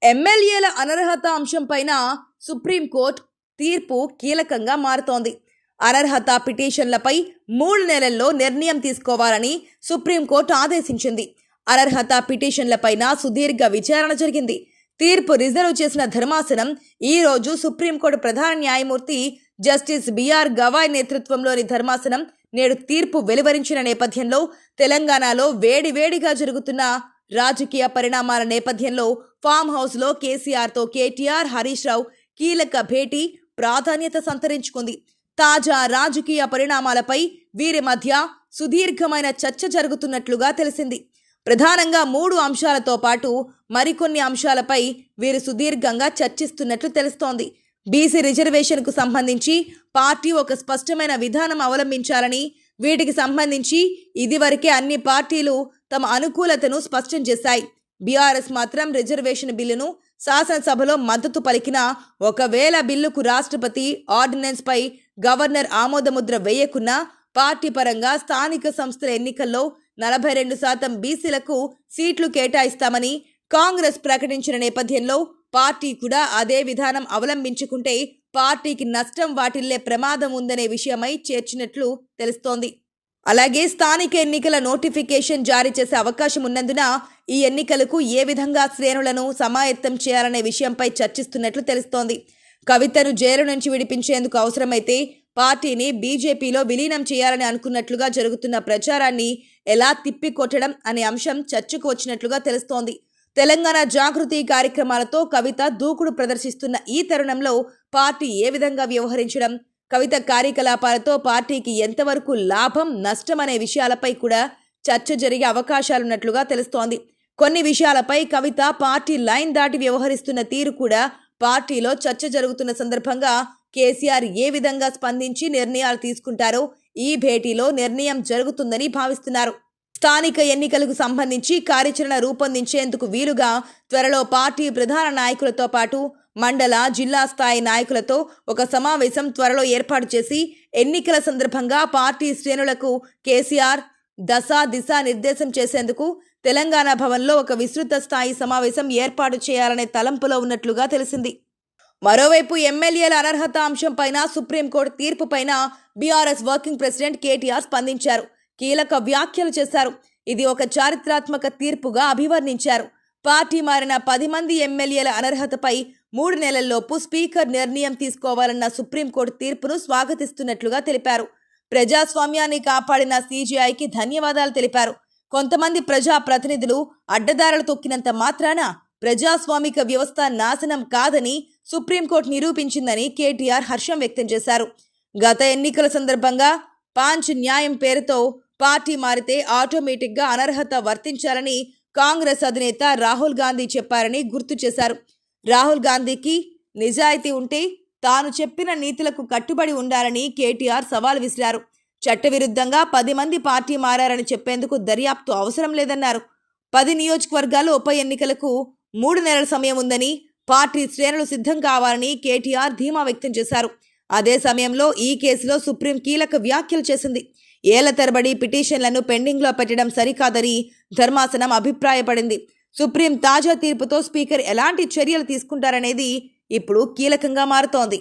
ఎమ్మెల్యేల అనర్హత అంశంపైన సుప్రీంకోర్టు తీర్పు కీలకంగా మారుతోంది. అనర్హత పిటిషన్లపై 3 నెలల్లో నిర్ణయం తీసుకోవాలని సుప్రీంకోర్టు ఆదేశించింది. అనర్హత పిటిషన్లపైన సుదీర్ఘ విచారణ జరిగింది. తీర్పు రిజర్వ్ చేసిన ధర్మాసనం ఈ రోజు సుప్రీంకోర్టు ప్రధాన న్యాయమూర్తి జస్టిస్ బిఆర్ గవాయ్ నేతృత్వంలోని ధర్మాసనం నేడు తీర్పు వెలువరించిన నేపథ్యంలో తెలంగాణలో వేడివేడిగా జరుగుతున్న రాజకీయ పరిణామాల నేపథ్యంలో ఫామ్ హౌస్లో కేసీఆర్తో కేటీఆర్, హరీష్ రావు కీలక భేటీ ప్రాధాన్యత సంతరించుకుంది. తాజా రాజకీయ పరిణామాలపై వీరి మధ్య సుదీర్ఘమైన చర్చ జరుగుతున్నట్లుగా తెలిసింది. ప్రధానంగా 3 అంశాలతో పాటు మరికొన్ని అంశాలపై వీరు సుదీర్ఘంగా చర్చిస్తున్నట్లు తెలుస్తోంది. బీసీ రిజర్వేషన్కు సంబంధించి పార్టీ ఒక స్పష్టమైన విధానం అవలంబించాలని, వీటికి సంబంధించి ఇదివరకే అన్ని పార్టీలు తమ అనుకూలతను స్పష్టం చేశాయి. బీఆర్ఎస్ మాత్రం రిజర్వేషన్ బిల్లును శాసనసభలో మద్దతు పలికినా ఒకవేళ బిల్లుకు రాష్ట్రపతి ఆర్డినెన్స్ పై గవర్నర్ ఆమోదముద్ర వేయకున్నా పార్టీ పరంగా స్థానిక సంస్థల ఎన్నికల్లో 42% బీసీలకు సీట్లు కేటాయిస్తామని కాంగ్రెస్ ప్రకటించిన నేపథ్యంలో పార్టీ కూడా అదే విధానం అవలంబించుకుంటే పార్టీకి నష్టం వాటిల్లే ప్రమాదం ఉందనే విషయమై చేర్చినట్లు తెలుస్తోంది. అలాగే స్థానిక ఎన్నికల నోటిఫికేషన్ జారీ చేసే అవకాశం ఉన్నందున ఈ ఎన్నికలకు ఏ విధంగా శ్రేణులను సమాయత్తం చేయాలనే విషయంపై చర్చిస్తున్నట్లు తెలుస్తోంది. కవితను జైలు నుంచి విడిపించేందుకు అవసరమైతే పార్టీని బీజేపీలో విలీనం చేయాలని అనుకున్నట్లుగా జరుగుతున్న ప్రచారాన్ని ఎలా తిప్పికొట్టడం అనే అంశం చర్చకు వచ్చినట్లుగా తెలుస్తోంది. తెలంగాణ జాగృతి కార్యక్రమాలతో కవిత దూకుడు ప్రదర్శిస్తున్న ఈ తరుణంలో పార్టీ ఏ విధంగా వ్యవహరించడం, కవిత కార్యకలాపాలతో పార్టీకి ఎంతవరకు లాభం నష్టం అనే విషయాలపై కూడా చర్చ జరిగే అవకాశాలున్నట్లుగా తెలుస్తోంది. కొన్ని విషయాలపై కవిత పార్టీ లైన్ దాటి వ్యవహరిస్తున్న తీరు కూడా పార్టీలో చర్చ జరుగుతున్న సందర్భంగా కేసీఆర్ ఏ విధంగా స్పందించి నిర్ణయాలు తీసుకుంటారో ఈ భేటీలో నిర్ణయం జరుగుతుందని భావిస్తున్నారు. స్థానిక ఎన్నికలకు సంబంధించి కార్యాచరణ రూపొందించేందుకు వీలుగా త్వరలో పార్టీ ప్రధాన నాయకులతో పాటు మండల, జిల్లా స్థాయి నాయకులతో ఒక సమావేశం త్వరలో ఏర్పాటు చేసి ఎన్నికల సందర్భంగా పార్టీ శ్రేణులకు కేసీఆర్ దిశ నిర్దేశం చేసేందుకు తెలంగాణ భవన్లో ఒక విస్తృత స్థాయి సమావేశం ఏర్పాటు చేయాలనే తలంపులో ఉన్నట్లుగా తెలిసింది. మరోవైపు ఎమ్మెల్యేల అనర్హత అంశంపైన సుప్రీంకోర్టు తీర్పుపైన బీఆర్ఎస్ వర్కింగ్ ప్రెసిడెంట్ కేటీఆర్ స్పందించారు. కీలక వ్యాఖ్యలు చేశారు. ఇది ఒక చారిత్రాత్మక తీర్పుగా అభివర్ణించారు. పార్టీ మారిన 10 మంది ఎమ్మెల్యేల అనర్హతపై 3 నెలల్లోపు స్పీకర్ నిర్ణయం తీసుకోవాలన్న సుప్రీంకోర్టు తీర్పును స్వాగతిస్తున్నట్లుగా తెలిపారు. ప్రజాస్వామ్యాన్ని కాపాడిన సీజీఐకి ధన్యవాదాలు తెలిపారు. కొంతమంది ప్రజా ప్రతినిధులు అడ్డదారులు తొక్కినంత మాత్రాన ప్రజాస్వామిక వ్యవస్థ నాశనం కాదని సుప్రీంకోర్టు నిరూపించిందని కేటీఆర్ హర్షం వ్యక్తం చేశారు. గత ఎన్నికల సందర్భంగా పాంచ్ న్యాయం పేరుతో పార్టీ మారితే ఆటోమేటిక్గా అనర్హత వర్తించాలని కాంగ్రెస్ అధినేత రాహుల్ గాంధీ చెప్పారని గుర్తు చేశారు. రాహుల్ గాంధీకి నిజాయితీ ఉంటే తాను చెప్పిన నీతులకు కట్టుబడి ఉండాలని కేటీఆర్ సవాల్ విసిరారు. చట్టవిరుద్ధంగా 10 మంది పార్టీ మారారని చెప్పేందుకు దర్యాప్తు అవసరం లేదన్నారు. 10 నియోజకవర్గాలు ఉప ఎన్నికలకు 3 నెలల సమయం ఉందని, పార్టీ శ్రేణులు సిద్ధం కావాలని కేటీఆర్ ధీమా వ్యక్తం చేశారు. అదే సమయంలో ఈ కేసులో సుప్రీం కీలక వ్యాఖ్యలు చేసింది. ఏళ్ల తరబడి పిటిషన్లను పెండింగ్లో పెట్టడం సరికాదని ధర్మాసనం అభిప్రాయపడింది. సుప్రీం తాజా తీర్పుతో స్పీకర్ ఎలాంటి చర్యలు తీసుకుంటారనేది ఇప్పుడు కీలకంగా మారుతోంది.